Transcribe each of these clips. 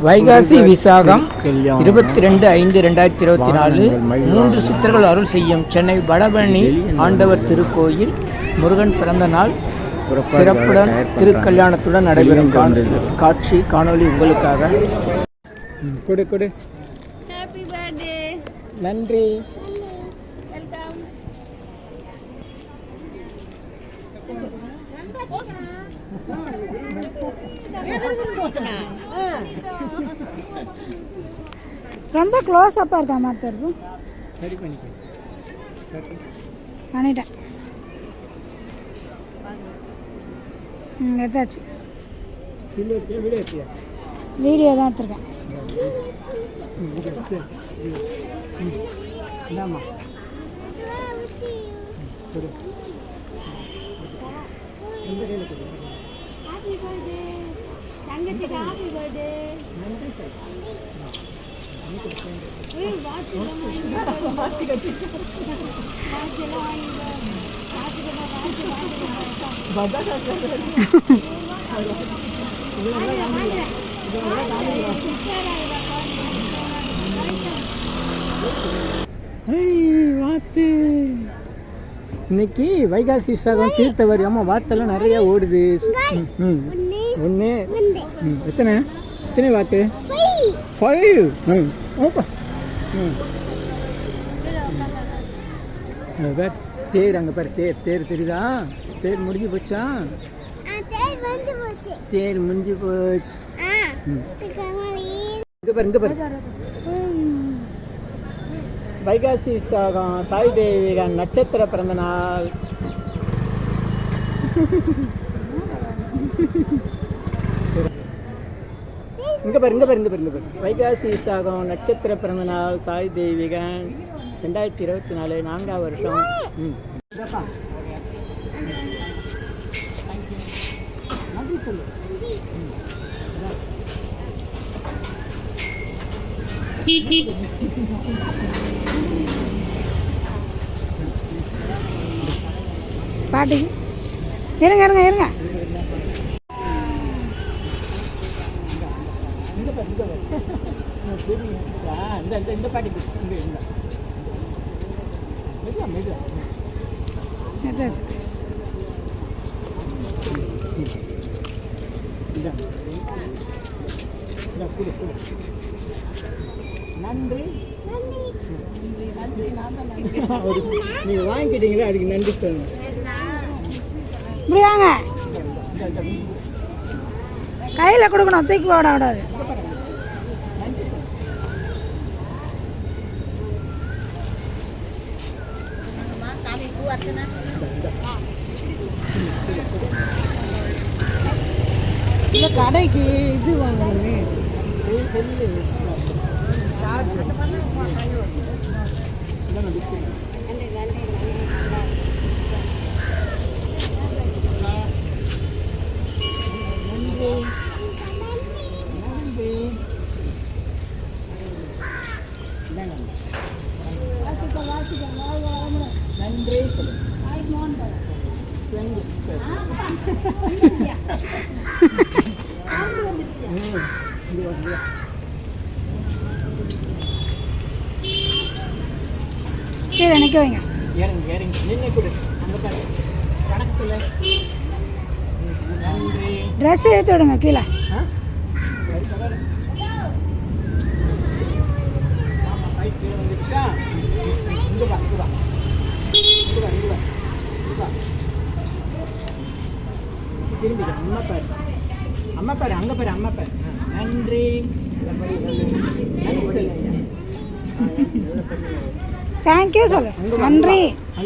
வைகாசி விசாகம் 22/5/2024 3 சித்தர்கள் அருள் செய்யும் சென்னை வடபழனி ஆண்டவர் திருக்கோயில் முருகன் பிறந்த நாள் சிறப்புடன் திருக்கல்யாணத்துடன் நடைபெறும் காட்சி காணொளி உங்களுக்காக. கொடு கொடு. Happy birthday. நன்றி. வெல்கம். ரொம்ப க்ளோஸ் அப்பா இருக்கா மாதிரி இருக்கு. சரி பண்ணிட்டேன். எதாச்சு வீடியோ தான் எடுத்துருக்கேன். ஹேப்பி பர்த்டே தங்கச்சி. Happy birthday. நன்றி சார். ஏய் வாட்ச் எல்லாம் வாட்ச் கட்டி வாட்ச் எல்லாம் வாங்கிங்க. வாட்ச் வாத்து இன்னைக்கு வைகாசி விசாகம் தீர்த்தவரி. அம்மா வாத்தெல்லாம் நிறைய ஓடுது. ஒன்று எத்தனை எத்தனை வாத்து? 5. ஓப்பா. தேர் அங்கே பாரு. தேர் தெரியுதா? தேர் முடிஞ்சு போச்சா? தேர் முடிஞ்சு போச்சு. இங்கே பாரு. வைகாசி விசாகம் சாய் தேவிகன் நட்சத்திர பிறந்த நாள். இங்கே பாரு. வைகாசி விசாகம் நட்சத்திர பிறந்த நாள் சாய் தேவிகன் 2024 4ஆம் வருஷம். நன்றி சொல்லு. பாட்டி இருங்க. இந்த பாட்டி நன்றி. நீங்க வாங்கிக்கிட்டீங்களா, அதுக்கு நன்றி சொல்லணும். இப்படி வாங்க. கையில் கொடுக்கணும், தூக்கி போட விடாது. இந்த கடைக்கு இது வாங்கணுமே. நன்றி சொல்லு. கீழே நிற்க வைங்க. இறங்கி நின்று கொடு. அந்த கணக்கு சொல்லு. நன்றி. ட்ரெஸ் எடுத்து விடுங்க கீழே. அம்மா பாரு அங்கே பாரு. நன்றி. தேங்க்யூ சொல்லு. நன்றி.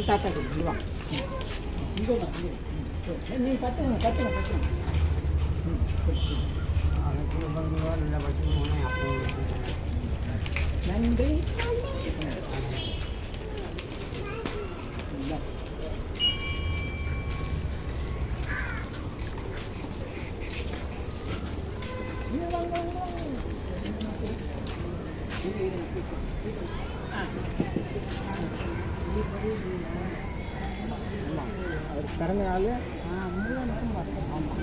தாத்தா வா. நீ கத்துங்க. நன்றி. அவர் பிறந்த நாள் முருகனுக்கும். ஆமாம்.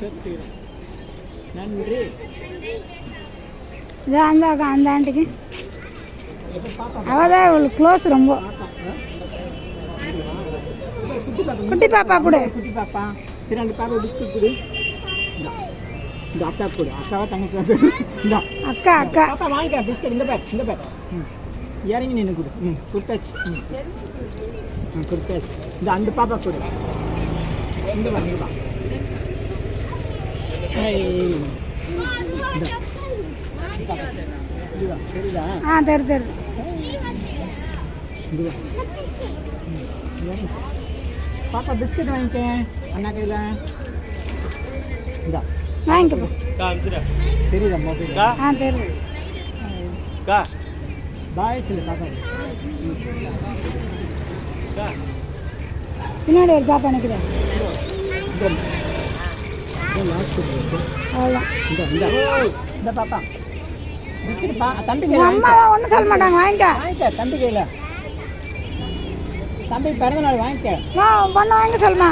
நட்சத்திரம். நன்றி. இது அந்த அக்கா அந்த ஆண்டிக்கு அவதான் இவளுக்கு க்ளோஸ் ரொம்ப. குட்டி பாப்பா கூட. குட்டி பாப்பா. சரி அந்த பாப்பா பிஸ்கட் கொடு. இந்த அக்கா கொடு. அக்காவா தங்கச்சி? இந்த அக்கா அக்கா. பாப்பா வாங்கிக்க பிஸ்கட். இந்த பேக் இந்த பேக். இறங்கி நின்று கொடு. கொடுத்தாச்சு. கொடுத்தாச்சு. இந்த அந்த பாப்பா கொடு. இந்த வா நீ வா. தெரியுதா? ஆ தெரு தெரு. பாப்பா பிஸ்கட் வாங்கிக்க அண்ணா கையில். இந்தா வாங்கிக்கப்பா. தெரியுதா மொபைல்? ஆ தெரு. பாய் சொல்லு பாப்பா. பின்னாடி ஒரு பாப்பா நிற்குது. அவ்வளோதான். இந்த பாப்பா பிஸ்கட் தம்பி எங்கள் அம்மா தான் ஒன்றும் சொல்ல மாட்டாங்க. வாங்கிக்க தம்பி கையில். தம்பி பிறந்த நாள் வாங்கிக்க. பொண்ணு வாங்க சொல்லுமா.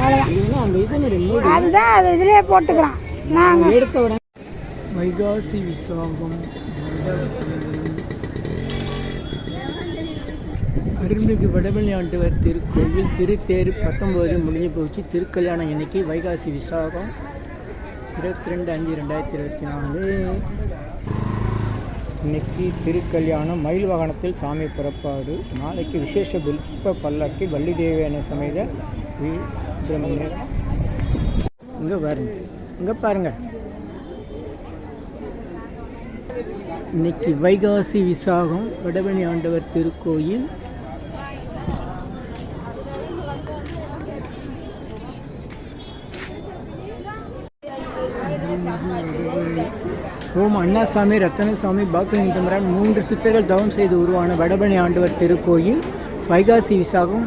அவ்வளோதான். அந்த இது அதுதான் அது இதுலேயே போட்டுக்கிறோம் நாங்கள். எடுத்த உடனே வைகாசி விசாகம் அருள்மிகு வடபழனி ஆண்டவர் திருக்கோயில் திருத்தேர் 19 முடிஞ்சு போச்சு. திருக்கல்யாணம் இன்னைக்கு வைகாசி விசாகம் 22/5/2024. இன்னைக்கு திருக்கல்யாணம். மயில் வாகனத்தில் சாமி புறப்பாடு. நாளைக்கு விசேஷ புஷ்ப பல்லக்கு வள்ளி தேவியான சமேத சுப்பிரமணியர். இங்கே பாருங்க, இங்கே பாருங்க. இன்னைக்கு வைகாசி விசாகம் வடபழனி ஆண்டவர் திருக்கோயில். ஓம் அண்ணாசாமி ரத்தனசாமி பாக்கியம் தம்பரான் 3 சித்தர்கள் தவம் செய்து உருவான வடபழனி ஆண்டவர் திருக்கோயில். வைகாசி விசாகம்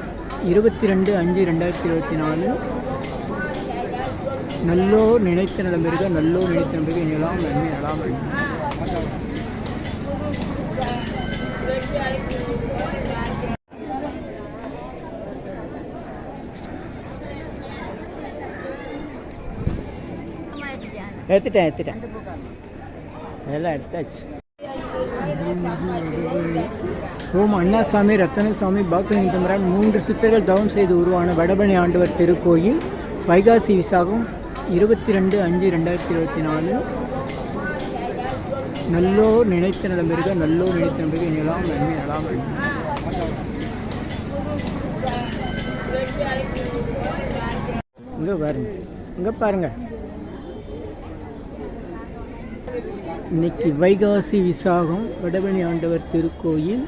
22/5/2024. நல்லோர் நினைத்த நலமிருக நல்லோர் நினைத்த நம்பிக்கை நிலாம் நன்மை நலாம் நன்மை. எடுத்துட்டேன் எல்லாம் எடுத்தாச்சு. ஓம் அண்ணாசாமி ரத்தனசாமி பாக்கியம் தம்பரான் 3 சித்தர்கள் தவம் செய்து உருவான வடபழனி ஆண்டவர் திருக்கோயில். வைகாசி விசாகம் 22/5/2024. நல்லோர் நினைத்த நலமிருக நல்லோர் நினைத்த நம்பிக்கை நிலாம் நன்மை நலாம் நன்மை. இங்கே பாருங்க, இங்கே பாருங்க. இன்னைக்கு வைகாசி விசாகம் வடபழனி ஆண்டவர் திருக்கோயில்.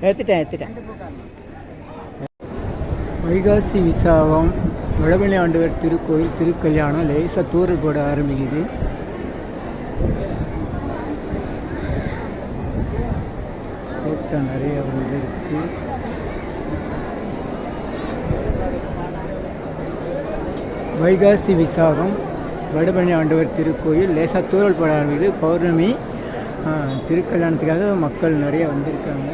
எடுத்துட்டேன். வைகாசி விசாகம் வடபழனி ஆண்டவர் திருக்கோயில் திருக்கல்யாணம். லேசாக தூரல் போட ஆரம்பிக்குது. கூட்டம் நிறைய வந்துருக்கு. வைகாசி விசாகம் வடபழனி ஆண்டவர் திருக்கோயில். லேசாக தூரல் போட ஆரம்பிக்குது. பௌர்ணமி திருக்கல்யாணத்துக்காக மக்கள் நிறைய வந்திருக்காங்க.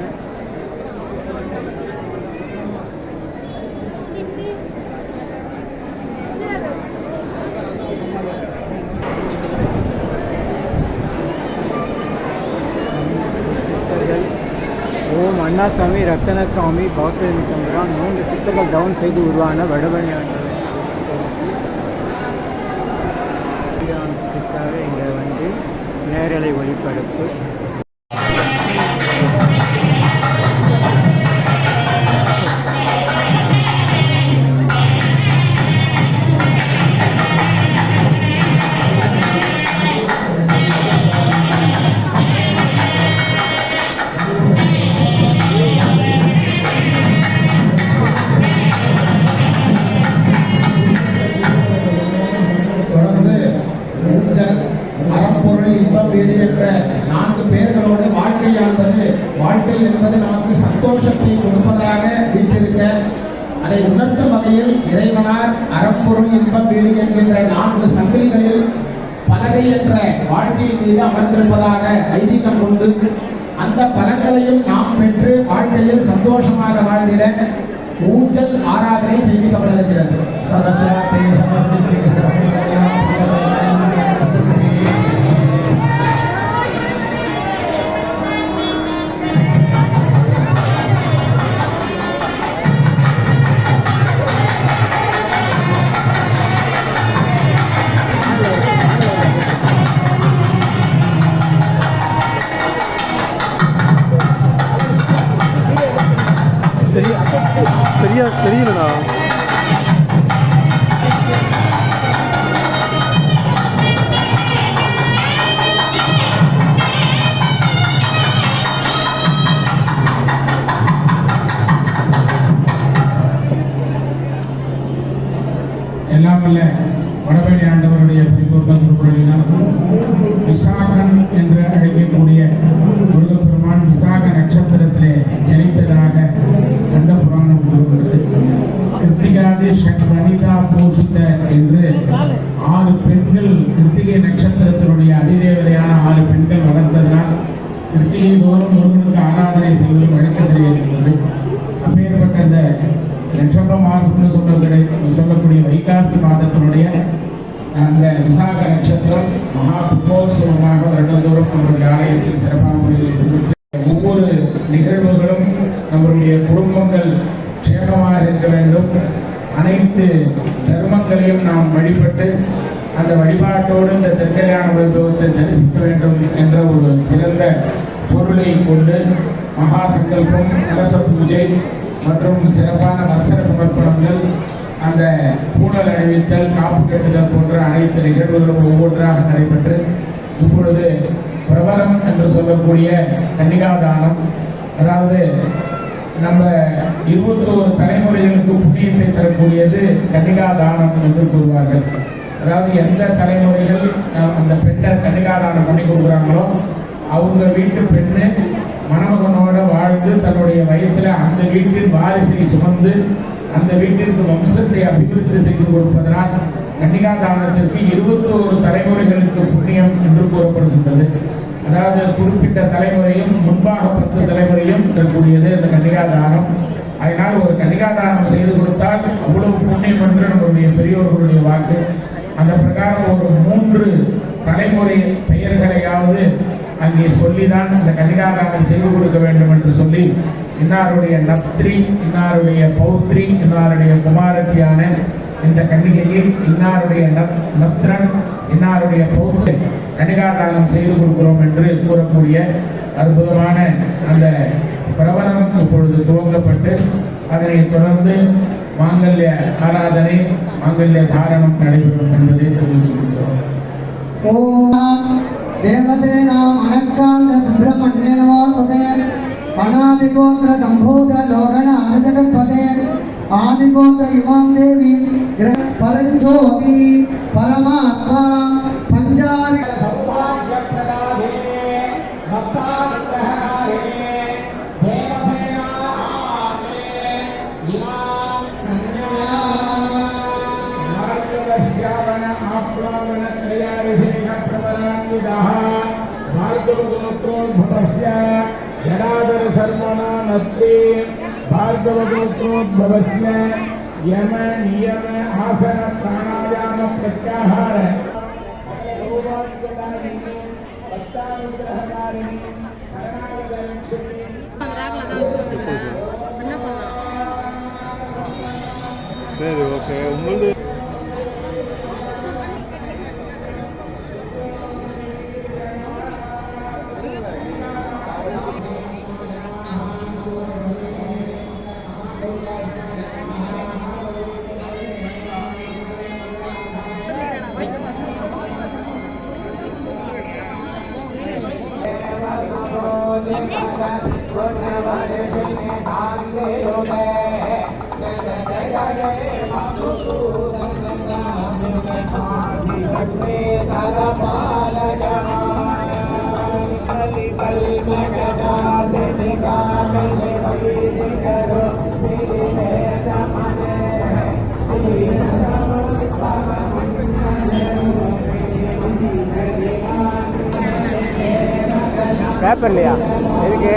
ஓம் அண்ணாசாமி ரத்தனசாமி பாக்கியம் தம்பரான் 3 சித்தர்கள் தவம் செய்து உருவான வடபழனி ஆண்டவர் கல்யாணத்துக்காக இங்கே வந்து நேரலை ஒளிபரப்பு. அறப்பொருள் இன்பம் ஈடு என்ற 4 வாழ்க்கை என்பது நமக்கு சந்தோஷத்தை கொடுப்பதாக வீட்டிருக்க அதை உணர்த்தும் வகையில் இறைவனார் அறம்பொருள் இன்பம் வீடு என்கின்ற 4 சங்கிலிகளில் பலகை என்ற வாழ்க்கையின் மீது அமர்ந்திருப்பதாக ஐதீகம் கொண்டு அந்த பலன்களையும் நாம் பெற்று வாழ்க்கையில் சந்தோஷமாக வாழ்ந்திட ஊஞ்சல் ஆராதனை செய்விக்கப்பட இருக்கிறது. தெரியலடா. எல்லாம் வல்ல வடபழனி ஆண்டவருடைய பரிபூர்ண திருக்குறளினால் விசாகன் என்று அழைக்கக்கூடிய முருகப்பெருமான் விசாக நட்சத்திரத்திலே ஜனித்ததாக கந்த புராணம் கூறுகிறது. கிருத்திகாதி வனிதா போஷித்த என்று 6 பெண்கள் கிருத்திகை நட்சத்திரத்தினுடைய அதிதேவதையான 6 பெண்கள் வளர்ந்ததனால் கிருத்திகை தோறும் முருகனுக்கு ஆராதனை செய்வது வழக்கத்திலே இருக்கிறது. அப்பேற்பட்ட இந்த ரிஷப மாசம்னு சொல்லக்கூடிய வைகாசி மாதத்தினுடைய அந்த விசாக நட்சத்திரம் மகா புத்தோத்சவமாக வருடந்தோறும் நம்முடைய ஆலயத்தில் சிறப்பான முறையில் சிறப்பு. ஒவ்வொரு நிகழ்வுகளும் நம்முடைய குடும்பங்கள் க்ஷேமமாக இருக்க வேண்டும். அனைத்து தர்மங்களையும் நாம் வழிபட்டு அந்த வழிபாட்டோடு இந்த திருக்கல்யாண வைபவத்தை தரிசிக்க வேண்டும் என்ற ஒரு சிறந்த பொருளை கொண்டு மகா சங்கல்பம், கலச பூஜை மற்றும் சிறப்பான வஸ்திர சமர்ப்பணங்கள், அந்த பூணல் அணிவித்தல், காப்பு கட்டுதல் போன்ற அனைத்து நிகழ்வுகளும் ஒவ்வொன்றாக நடைபெற்று இப்பொழுது பிரபலம் என்று சொல்லக்கூடிய கன்னிகாதானம், அதாவது நம்ம 21 தலைமுறைகளுக்கு புண்ணியத்தை தரக்கூடியது கன்னிகாதானம் என்று கூறுவார்கள். அதாவது எந்த தலைமுறைகள் அந்த பெண்ணை கன்னிகாதானம் பண்ணி கொடுக்குறாங்களோ அவங்க வீட்டு பெண்ணு மணமகனோட வாழ்ந்து தன்னுடைய வயதில் அந்த வீட்டின் வாரிசை சுமந்து அந்த வீட்டிற்கு வம்சத்தை அபிவிருத்தி செய்து கொடுப்பதனால் கன்னிகாதானத்திற்கு 21 தலைமுறைகளுக்கு புண்ணியம் என்று கூறப்படுகின்றது. அதாவது குறிப்பிட்ட தலைமுறையும் முன்பாக 10 தலைமுறையும் இருக்கக்கூடியது இந்த கன்னிகாதானம். அதனால் ஒரு கன்னிகாதானம் செய்து கொடுத்தால் அவ்வளவு புண்ணியம் என்று நம்முடைய பெரியோர்களுடைய வாக்கு. அந்த பிரகாரம் ஒரு 3 தலைமுறை பெயர்களையாவது அங்கே சொல்லிதான் அந்த கன்னிகாதானம் செய்து கொடுக்க வேண்டும் என்று சொல்லி இன்னாருடைய நப்திரி, இன்னாருடைய பௌத்ரி, இன்னாருடைய குமாரத்தியான இந்த கன்னிகையில் இன்னாருடைய நப்திரன், இன்னாருடைய பௌத்ரி கன்னிகாதானம் செய்து கொடுக்கிறோம் என்று கூறக்கூடிய அற்புதமான அந்த பிரபலம் இப்பொழுது துவங்கப்பட்டு அதனை தொடர்ந்து மாங்கல்ய ஆராதனை, மாங்கல்ய தாரணம் நடைபெறும் என்பதை தெரிவித்துள்ளோம். देवसेनाम् अनक्कान्त सुब्रह्मण्य नमोस्तुते अनादिगोत्र सम्भूत लोकन आदिजगत्पते आदिगोत्र इमां देवी परञ्ज्योति परमात्मा पंचारि भार्गवगोत्रोद्भवस्य भार्गवगोत्रोद्भवस्य यम नियम आसन प्राणायाम प्रत्याहार சரி, ஓகே. உங்களுடைய Kali பேப்பர் இல்லையா எதுக்கு?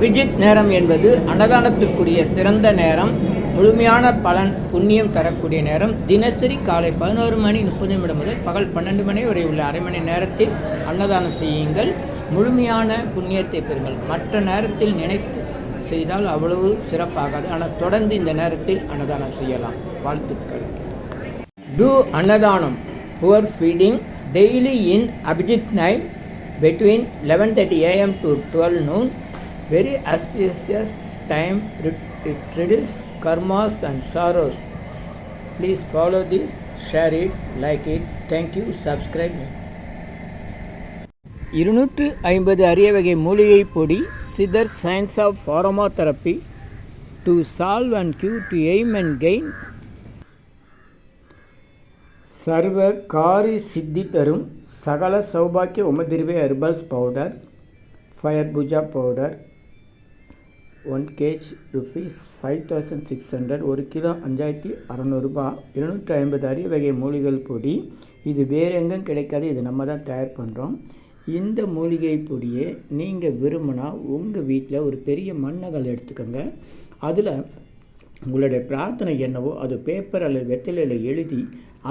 அபிஜித் நேரம் என்பது அன்னதானத்திற்குரிய சிறந்த நேரம், முழுமையான பலன் புண்ணியம் தரக்கூடிய நேரம். தினசரி காலை 11:30 முதல் பகல் 12 மணி வரை உள்ள அரை மணி நேரத்தில் அன்னதானம் செய்யுங்கள். முழுமையான புண்ணியத்தை பெறுங்கள். மற்ற நேரத்தில் நினைத்து செய்தால் அவ்வளவு சிறப்பாகாது. ஆனால் தொடர்ந்து இந்த நேரத்தில் அன்னதானம் செய்யலாம். வாழ்த்துக்கள். Do அன்னதானம் poor feeding daily in Abhijit night between 11:30 AM to 12 noon. Very auspicious time. It reduces karmas and sorrows. Please follow this, share it, like it. Thank you. Subscribe me. 250 அரிய வகை மூலிகை பொடி. Siddhar Science of Aromatherapy to solve and cure, to aim and gain. சர்வ காரி சித்தி தரும் சகல சௌபாக்கிய உமதிர்வே herbals powder, fire puja powder 1 kg rupees 5600, 1 kilo 5600 ரூபாய். 250 அரிய வகை மூலிகை பொடி. இது வேறு எங்கும் கிடைக்காது, இது நம்ம தான் தயார் பண்ணுறோம். இந்த மூலிகை பொடியை நீங்கள் விரும்பினா உங்கள் வீட்டில் ஒரு பெரிய மண்ணகல் எடுத்துக்கோங்க. அதில் உங்களுடைய பிரார்த்தனை என்னவோ அது பேப்பர் அல்லது வெத்தலையில் எழுதி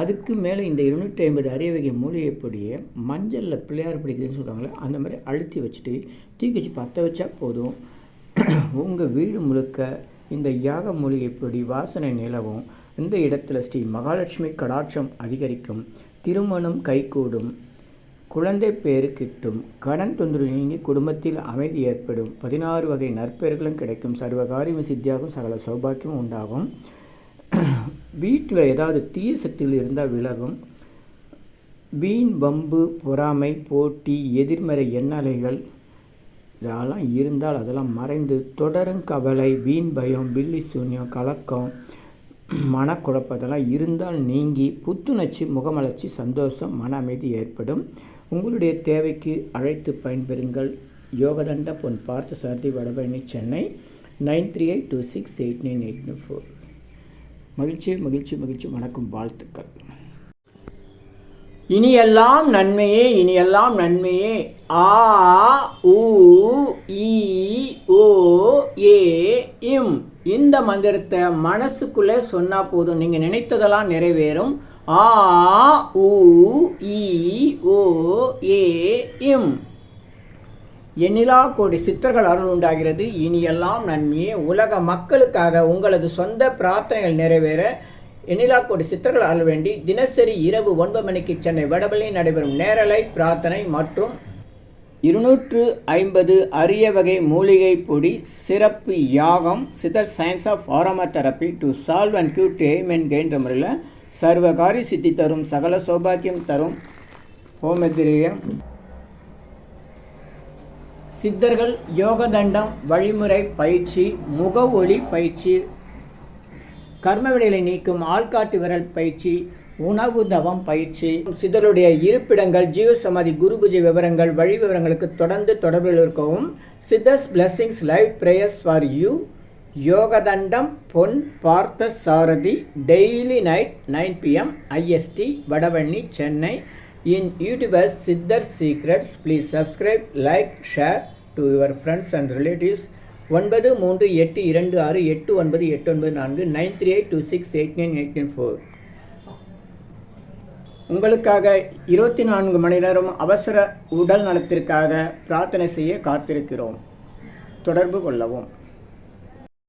அதுக்கு மேலே இந்த 250 அரிய வகை மூலிகை பொடியை மஞ்சளில் பிள்ளையார் பிடிக்குதுன்னு சொல்கிறாங்களே அந்த மாதிரி அழுத்தி வச்சுட்டு தீக்குச்சி பற்ற வச்சா போதும். உங்கள் வீடு முழுக்க இந்த யாக மூலிகை பொடி வாசனை நிலவும். இந்த இடத்துல ஸ்ரீ மகாலட்சுமி கடாட்சம் அதிகரிக்கும், திருமணம் கைகூடும், குழந்தை பேரு கிட்டும், கடன் தொந்தரவு நீங்கி குடும்பத்தில் அமைதி ஏற்படும், 16 வகை நற்பெயர்களும் கிடைக்கும், சர்வகாரியம் சித்தியாகும், சகல சௌபாக்கியமும் உண்டாகும். வீட்டில் ஏதாவது தீய சக்திகள் இருந்தால் விலகும். வீண் வம்பு பொறாமை போட்டி எதிர்மறை எண்ணலைகள் இதெல்லாம் இருந்தால் அதெல்லாம் மறைந்து தொடரும் கவலை வீண் பயம் பில்லி சூன்யம் கலக்கம் மனக்குழப்பம் இதெல்லாம் இருந்தால் நீங்கி புத்துணர்ச்சி முகமலர்ச்சி சந்தோஷம் மன அமைதி ஏற்படும். உங்களுடைய தேவைக்கு அழைத்து பயன்பெறுங்கள். யோகதண்ட பொன் பார்த்த சாரதி வடபழனி சென்னை 9382689894. மகிழ்ச்சி மகிழ்ச்சி மகிழ்ச்சி. வணக்கம், வாழ்த்துக்கள். இனியெல்லாம் நன்மையே இனியெல்லாம் நன்மையே. ஆ உ ஈ ஓ ஏ இம் இந்த மந்திரத்தை மனசுக்குள்ளே சொன்னால் போதும், நீங்கள் நினைத்ததெல்லாம் நிறைவேறும். ஆ உ ஈ ஓ ஏ இம் எண்ணிலா கோடி சித்தர்கள் அருள் உண்டாகிறது. இனியெல்லாம் நன்மையே. உலக மக்களுக்காக உங்களது சொந்த பிரார்த்தனைகள் நிறைவேற எண்ணிலா கோடி சித்தர்கள் அருள் வேண்டி தினசரி இரவு 9 மணிக்கு சென்னை வடபழனியில் நடைபெறும் நேரலை பிரார்த்தனை மற்றும் 250 அரிய வகை மூலிகை பொடி சிறப்பு யாகம் Siddhar science of aromatherapy to solve and cure, to aim and gain முறையில் சர்வகாரி சித்தி தரும், சகல சௌபாக்கியம் தரும் ஹோமதிரியம் சித்தர்கள் யோகதண்டம் வழிமுறை பயிற்சி, முக ஒளி பயிற்சி, கர்மவினைகளை நீக்கும் ஆள்காட்டு விரல் பயிற்சி, உணவு தவம் பயிற்சி, சித்தருடைய இருப்பிடங்கள், ஜீவசமாதி, குரு பூஜை விவரங்கள், வழி விவரங்களுக்கு தொடர்ந்து தொடர்பில் இருக்கவும். Siddhars blessings live prayers for you. யோகதண்டம் Pon Partha Sarathi daily night 9 PM IST Vadapalani Chennai. In YouTube's Siddhar Secrets. Please subscribe, like, share to your friends and relatives. 9382689894 9382689894. உங்களுக்காக 24 மணி நேரம் அவசர உடல் நலத்திற்காக பிரார்த்தனை செய்ய காத்திருக்கிறோம். தொடர்பு கொள்ளவும்.